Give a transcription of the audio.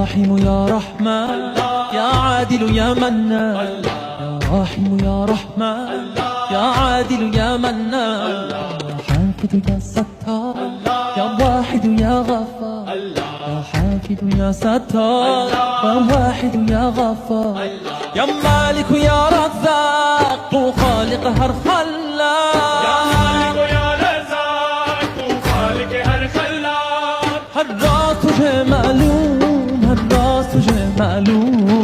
راحم يا رحمن، يا عادل يا منان، يا راحم يا رحمن، يا عادل يا منان، يا حافظ يا ستار، يا واحد يا غفار، يا حافظ يا ستار، يا واحد يا غفار، يا مالك يا رزاق وخالق هر خلاق، يا مالك يا رزاق وخالق هر خلاق. هالراس تجه معلوم، هالراس تجه معلوم،